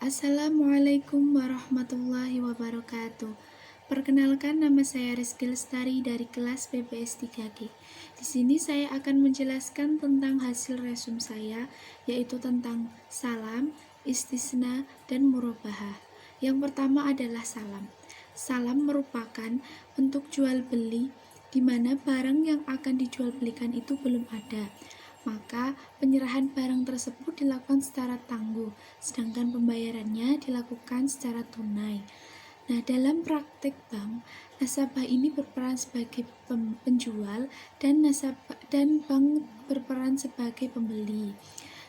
Assalamualaikum warahmatullahi wabarakatuh. Perkenalkan, nama saya Rizky Lestari dari kelas PPS 3G. Di sini saya akan menjelaskan tentang hasil resum saya, yaitu tentang salam, istisna, dan murabahah. Yang pertama adalah salam. Salam merupakan bentuk jual beli di mana barang yang akan dijual belikan itu belum ada. Maka penyerahan barang tersebut dilakukan secara tangguh, sedangkan pembayarannya dilakukan secara tunai. Nah, dalam praktek bank, nasabah ini berperan sebagai penjual dan bank berperan sebagai pembeli.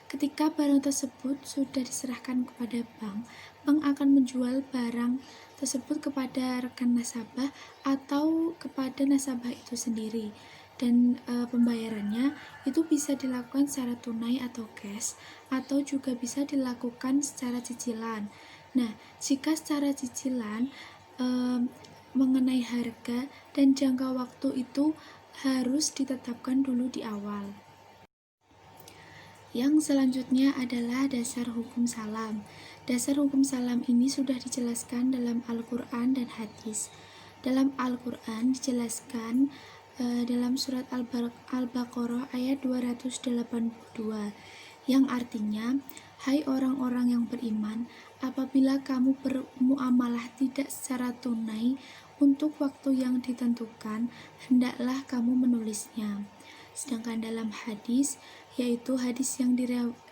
Ketika barang tersebut sudah diserahkan kepada bank, bank akan menjual barang tersebut kepada rekan nasabah atau kepada nasabah itu sendiri. Dan pembayarannya itu bisa dilakukan secara tunai atau cash, atau juga bisa dilakukan secara cicilan. Nah, jika secara cicilan mengenai harga dan jangka waktu itu harus ditetapkan dulu di awal. Yang selanjutnya adalah dasar hukum salam. Dasar hukum salam ini sudah dijelaskan dalam Al-Quran dan hadis. Dalam Al-Quran dijelaskan dalam surat Al-Baqarah ayat 282, yang artinya, hai orang-orang yang beriman, apabila kamu bermuamalah tidak secara tunai untuk waktu yang ditentukan, hendaklah kamu menulisnya. Sedangkan dalam hadis, yaitu hadis yang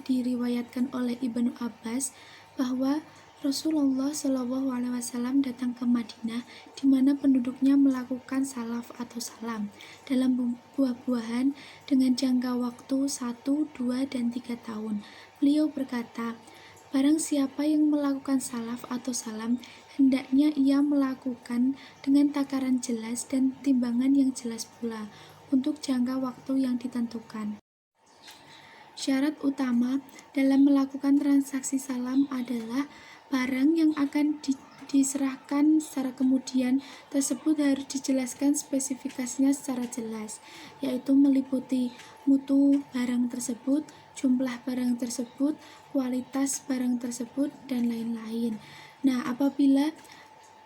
diriwayatkan oleh Ibnu Abbas, bahwa Rasulullah SAW datang ke Madinah, di mana penduduknya melakukan salaf atau salam dalam buah-buahan dengan jangka waktu 1, 2, dan 3 tahun. Beliau berkata, barang siapa yang melakukan salaf atau salam, hendaknya ia melakukan dengan takaran jelas dan timbangan yang jelas pula, untuk jangka waktu yang ditentukan. Syarat utama dalam melakukan transaksi salam adalah barang yang akan diserahkan secara kemudian tersebut harus dijelaskan spesifikasinya secara jelas, yaitu meliputi mutu barang tersebut, jumlah barang tersebut, kualitas barang tersebut, dan lain-lain. Nah, apabila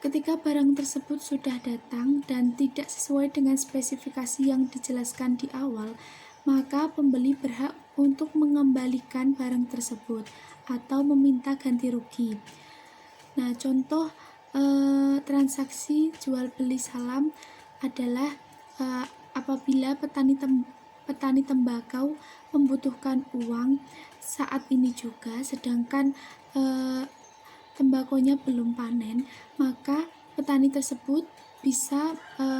ketika barang tersebut sudah datang dan tidak sesuai dengan spesifikasi yang dijelaskan di awal, maka pembeli berhak untuk mengembalikan barang tersebut atau meminta ganti rugi. Nah, contoh transaksi jual beli salam adalah apabila petani tembakau membutuhkan uang saat ini juga, sedangkan tembakonya belum panen, maka petani tersebut bisa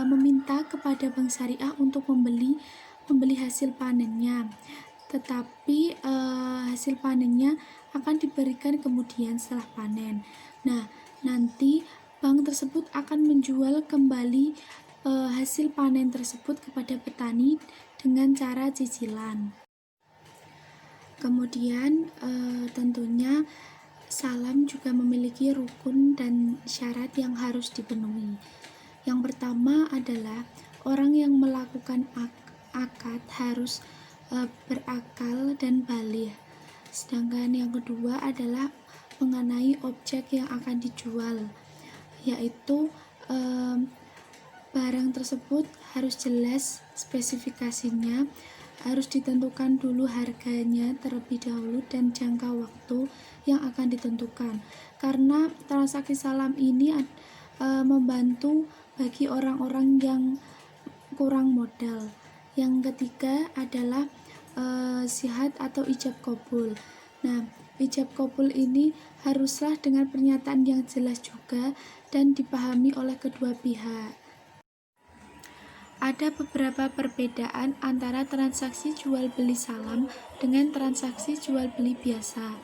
meminta kepada bank syariah untuk membeli hasil panennya, tetapi hasil panennya akan diberikan kemudian setelah panen. Nah, nanti bank tersebut akan menjual kembali hasil panen tersebut kepada petani dengan cara cicilan. Kemudian tentunya salam juga memiliki rukun dan syarat yang harus dipenuhi. Yang pertama adalah orang yang melakukan akad harus berakal dan baligh. Sedangkan yang kedua adalah mengenai objek yang akan dijual, yaitu barang tersebut harus jelas spesifikasinya, harus ditentukan dulu harganya terlebih dahulu dan jangka waktu yang akan ditentukan, karena transaksi salam ini membantu bagi orang-orang yang kurang modal. Yang ketiga adalah sihat atau ijab qabul. Nah, ijab qabul ini haruslah dengan pernyataan yang jelas juga dan dipahami oleh kedua pihak. Ada beberapa perbedaan antara transaksi jual beli salam dengan transaksi jual beli biasa,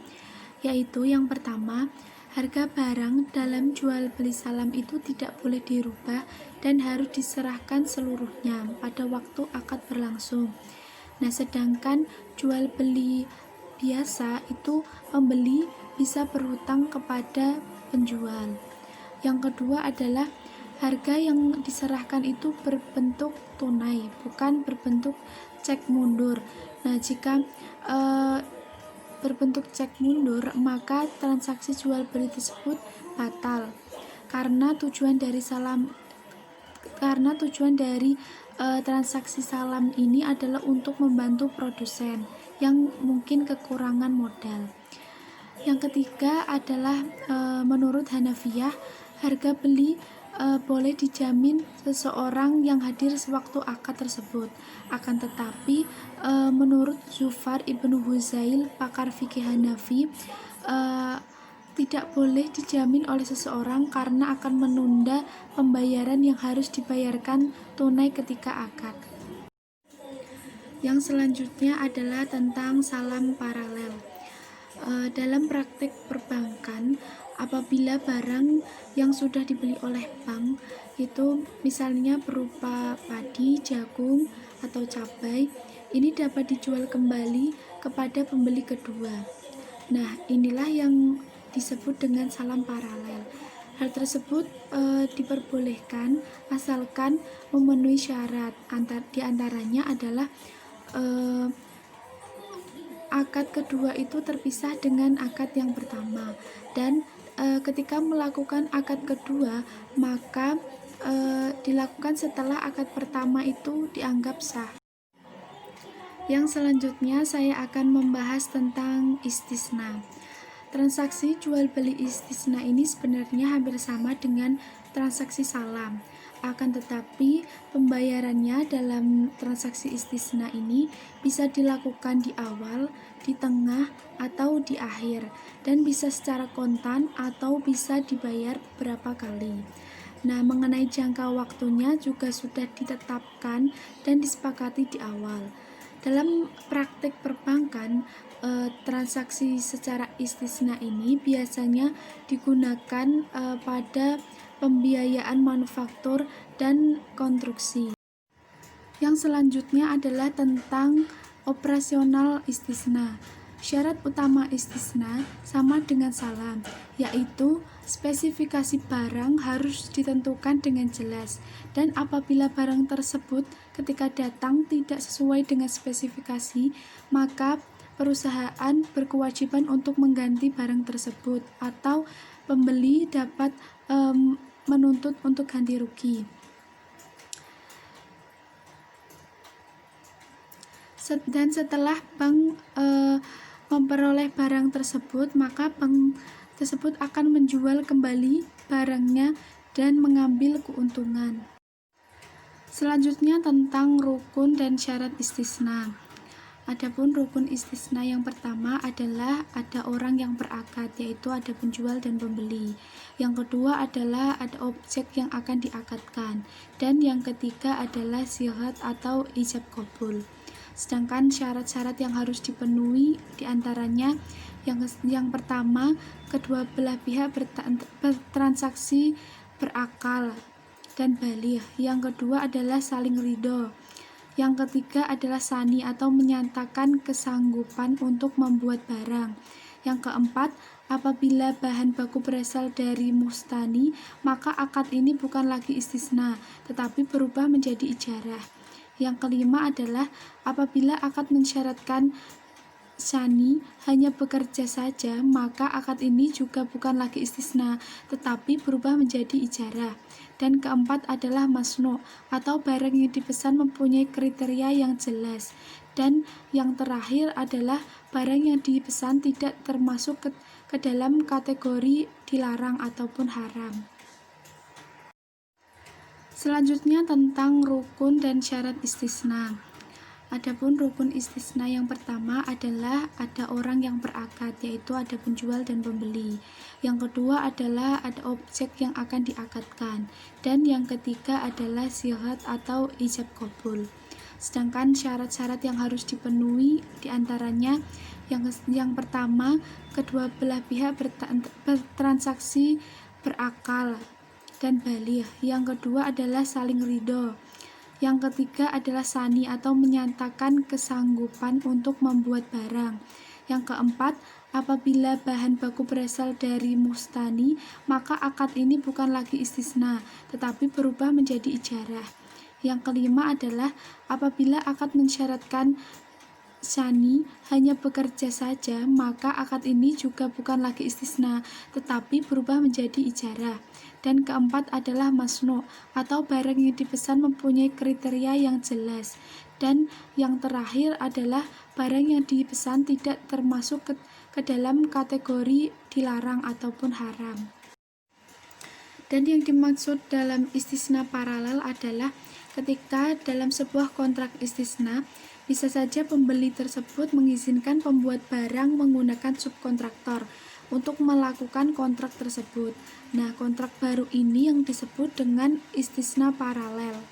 yaitu yang pertama, harga barang dalam jual beli salam itu tidak boleh dirubah dan harus diserahkan seluruhnya pada waktu akad berlangsung. Nah, sedangkan jual beli biasa itu pembeli bisa berhutang kepada penjual. Yang kedua adalah harga yang diserahkan itu berbentuk tunai, bukan berbentuk cek mundur. Nah, jika berbentuk cek mundur, maka transaksi jual beli tersebut batal karena tujuan dari transaksi salam ini adalah untuk membantu produsen yang mungkin kekurangan modal. Yang ketiga adalah menurut Hanafiyah, harga beli boleh dijamin seseorang yang hadir sewaktu akad tersebut. Akan tetapi menurut Zufar Ibnu Huzail, pakar fikih Hanafi, tidak boleh dijamin oleh seseorang karena akan menunda pembayaran yang harus dibayarkan tunai ketika akad. Yang selanjutnya adalah tentang salam paralel. Dalam praktik perbankan, apabila barang yang sudah dibeli oleh bank itu misalnya berupa padi, jagung, atau cabai, ini dapat dijual kembali kepada pembeli kedua. Nah, inilah yang disebut dengan salam paralel. Hal tersebut diperbolehkan asalkan memenuhi syarat. Di antaranya adalah akad kedua itu terpisah dengan akad yang pertama, dan ketika melakukan akad kedua maka dilakukan setelah akad pertama itu dianggap sah. Yang selanjutnya saya akan membahas tentang istisna. Transaksi jual beli istisna ini sebenarnya hampir sama dengan transaksi salam. Akan tetapi pembayarannya dalam transaksi istisna ini bisa dilakukan di awal, di tengah, atau di akhir, dan bisa secara kontan atau bisa dibayar beberapa kali. Nah, mengenai jangka waktunya juga sudah ditetapkan dan disepakati di awal. Dalam praktik perbankan, transaksi secara istisna ini biasanya digunakan pada pembiayaan manufaktur dan konstruksi. Yang selanjutnya adalah tentang operasional istisna. Syarat utama istisna sama dengan salam, yaitu spesifikasi barang harus ditentukan dengan jelas, dan apabila barang tersebut ketika datang tidak sesuai dengan spesifikasi, maka perusahaan berkewajiban untuk mengganti barang tersebut atau pembeli dapat menuntut untuk ganti rugi. Dan setelah bank memperoleh barang tersebut, maka bank tersebut akan menjual kembali barangnya dan mengambil keuntungan. Selanjutnya tentang rukun dan syarat istisna. Adapun rukun istisna yang pertama adalah ada orang yang berakad, yaitu ada penjual dan pembeli. Yang kedua adalah ada objek yang akan diakadkan, dan yang ketiga adalah sihat atau ijab qabul. Sedangkan syarat-syarat yang harus dipenuhi diantaranya yang pertama, kedua belah pihak bertransaksi berakal dan baligh. Yang kedua adalah saling ridho. Yang ketiga adalah sani atau menyatakan kesanggupan untuk membuat barang. Yang keempat, apabila bahan baku berasal dari mustani, maka akad ini bukan lagi istisna, tetapi berubah menjadi ijarah. Yang kelima adalah apabila akad mensyaratkan sani hanya bekerja saja, maka akad ini juga bukan lagi istisna, tetapi berubah menjadi ijarah. Dan keempat adalah masnu, atau barang yang dipesan mempunyai kriteria yang jelas. Dan yang terakhir adalah barang yang dipesan tidak termasuk ke dalam kategori dilarang ataupun haram. Selanjutnya tentang rukun dan syarat istisna. Adapun rukun istisna yang pertama adalah ada orang yang berakad, yaitu ada penjual dan pembeli. Yang kedua adalah ada objek yang akan diakadkan, dan yang ketiga adalah sihat atau ijab qabul. Sedangkan syarat-syarat yang harus dipenuhi diantaranya yang pertama, kedua belah pihak bertransaksi berakal dan baligh. Yang kedua adalah saling ridho. Yang ketiga adalah sani atau menyatakan kesanggupan untuk membuat barang. Yang keempat, apabila bahan baku berasal dari mustani, maka akad ini bukan lagi istisna, tetapi berubah menjadi ijarah. Yang kelima adalah apabila akad mensyaratkan Sani hanya bekerja saja, maka akad ini juga bukan lagi istisna, tetapi berubah menjadi ijarah. Dan keempat adalah masnu, atau barang yang dipesan mempunyai kriteria yang jelas. Dan yang terakhir adalah barang yang dipesan tidak termasuk ke dalam kategori dilarang ataupun haram. Dan yang dimaksud dalam istisna paralel adalah ketika dalam sebuah kontrak istisna, bisa saja pembeli tersebut mengizinkan pembuat barang menggunakan subkontraktor untuk melakukan kontrak tersebut. Nah, kontrak baru ini yang disebut dengan istisna paralel.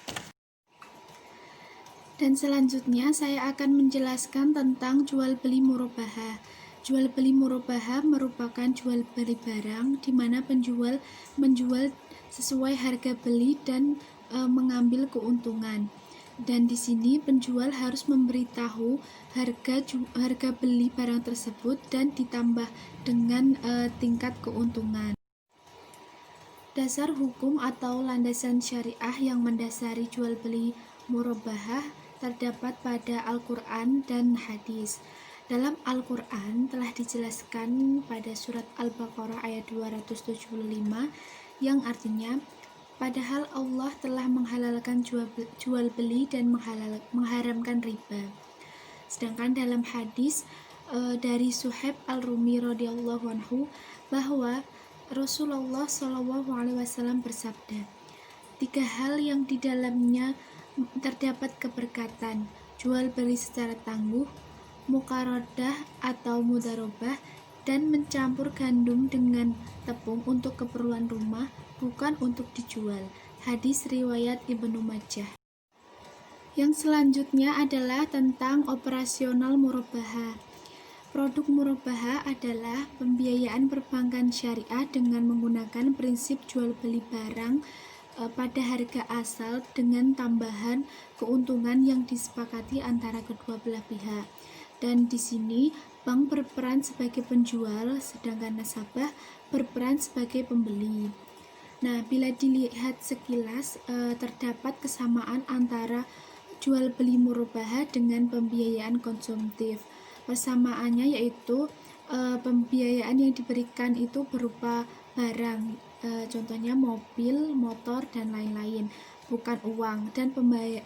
Dan selanjutnya saya akan menjelaskan tentang jual beli murabahah. Jual beli murabahah merupakan jual beli barang di mana penjual menjual sesuai harga beli dan mengambil keuntungan. Dan di sini penjual harus memberitahu harga beli barang tersebut dan ditambah dengan tingkat keuntungan. Dasar hukum atau landasan syariah yang mendasari jual beli murabahah terdapat pada Al-Quran dan hadis. Dalam Al-Quran telah dijelaskan pada surat Al-Baqarah ayat 275 yang artinya, padahal Allah telah menghalalkan jual beli dan mengharamkan riba. Sedangkan dalam hadis dari Suhaib Al-Rumi radhiyallahu anhu bahwa Rasulullah SAW bersabda, 3 hal yang di dalamnya terdapat keberkatan: jual beli secara tangguh, muqaradah atau mudarobah, dan mencampur gandum dengan tepung untuk keperluan rumah, bukan untuk dijual. Hadis riwayat Ibnu Majah. Yang selanjutnya adalah tentang operasional murabahah. Produk murabahah adalah pembiayaan perbankan syariah dengan menggunakan prinsip jual beli barang pada harga asal dengan tambahan keuntungan yang disepakati antara kedua belah pihak. Dan di sini bank berperan sebagai penjual, sedangkan nasabah berperan sebagai pembeli. Nah, bila dilihat sekilas terdapat kesamaan antara jual beli murabahah dengan pembiayaan konsumtif. Persamaannya yaitu pembiayaan yang diberikan itu berupa barang, contohnya mobil, motor, dan lain-lain, bukan uang, dan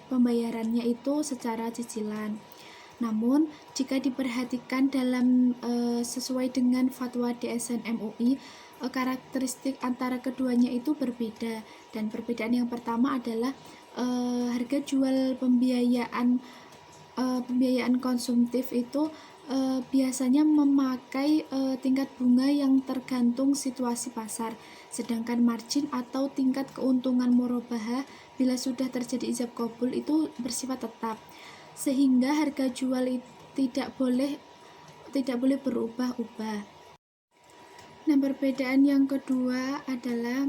pembayarannya itu secara cicilan. Namun, jika diperhatikan dalam sesuai dengan fatwa DSN MUI, karakteristik antara keduanya itu berbeda. Dan perbedaan yang pertama adalah harga jual pembiayaan konsumtif itu biasanya memakai tingkat bunga yang tergantung situasi pasar, sedangkan margin atau tingkat keuntungan murabahah bila sudah terjadi ijab qabul itu bersifat tetap, sehingga harga jual tidak boleh berubah-ubah. Nah, perbedaan yang kedua adalah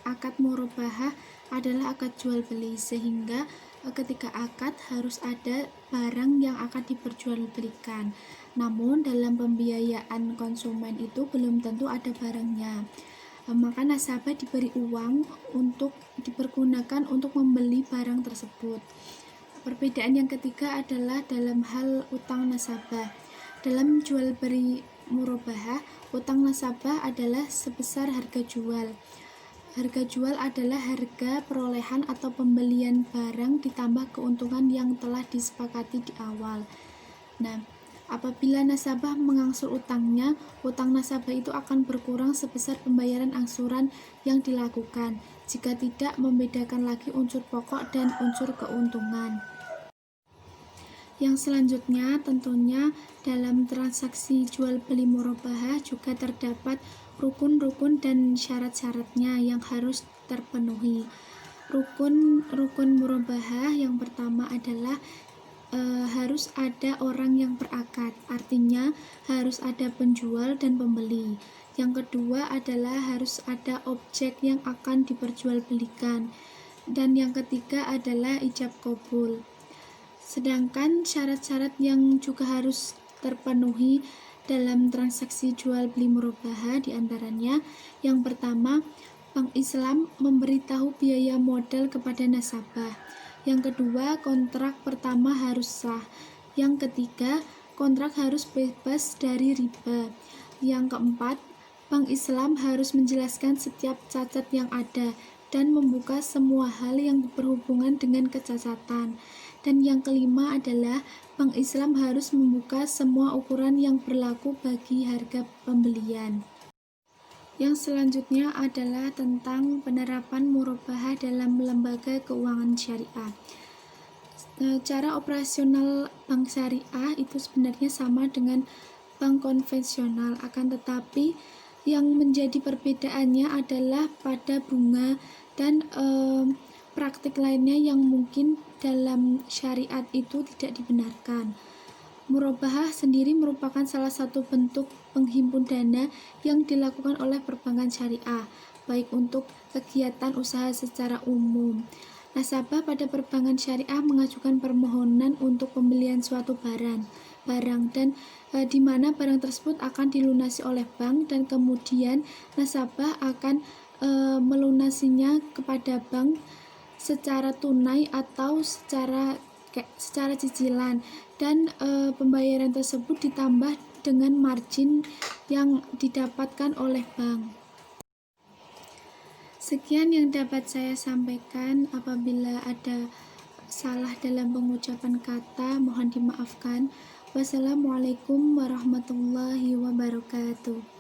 akad murabahah adalah akad jual beli, sehingga ketika akad harus ada barang yang akan diperjualbelikan. Namun dalam pembiayaan konsumen itu belum tentu ada barangnya. Maka nasabah diberi uang untuk dipergunakan untuk membeli barang tersebut. Perbedaan yang ketiga adalah dalam hal utang nasabah. Dalam jual beli murabahah, utang nasabah adalah sebesar harga jual. Harga jual adalah harga perolehan atau pembelian barang ditambah keuntungan yang telah disepakati di awal. Nah, apabila nasabah mengangsur utangnya, utang nasabah itu akan berkurang sebesar pembayaran angsuran yang dilakukan, jika tidak membedakan lagi unsur pokok dan unsur keuntungan. Yang selanjutnya tentunya dalam transaksi jual beli murabahah juga terdapat rukun-rukun dan syarat-syaratnya yang harus terpenuhi. Rukun murabahah yang pertama adalah harus ada orang yang berakad, artinya harus ada penjual dan pembeli. Yang kedua adalah harus ada objek yang akan diperjualbelikan, dan yang ketiga adalah ijab qabul. Sedangkan syarat-syarat yang juga harus terpenuhi dalam transaksi jual beli murabahah diantaranya, yang pertama, Bank Islam memberitahu biaya modal kepada nasabah. Yang kedua, kontrak pertama harus sah. Yang ketiga, kontrak harus bebas dari riba. Yang keempat, Bank Islam harus menjelaskan setiap cacat yang ada dan membuka semua hal yang berhubungan dengan kecacatan. Dan yang kelima adalah Bank Islam harus membuka semua ukuran yang berlaku bagi harga pembelian. Yang selanjutnya adalah tentang penerapan murabahah dalam lembaga keuangan syariah. Cara operasional bank syariah itu sebenarnya sama dengan bank konvensional, akan tetapi yang menjadi perbedaannya adalah pada bunga dan praktik lainnya yang mungkin dalam syariat itu tidak dibenarkan. Murabahah sendiri merupakan salah satu bentuk penghimpun dana yang dilakukan oleh perbankan syariah, baik untuk kegiatan usaha secara umum. Nasabah pada perbankan syariah mengajukan permohonan untuk pembelian suatu barang dan di mana barang tersebut akan dilunasi oleh bank dan kemudian nasabah akan melunasinya kepada bank secara tunai atau secara cicilan, dan pembayaran tersebut ditambah dengan margin yang didapatkan oleh bank. Sekian yang dapat saya sampaikan. Apabila ada salah dalam pengucapan kata, mohon dimaafkan. Wassalamualaikum warahmatullahi wabarakatuh.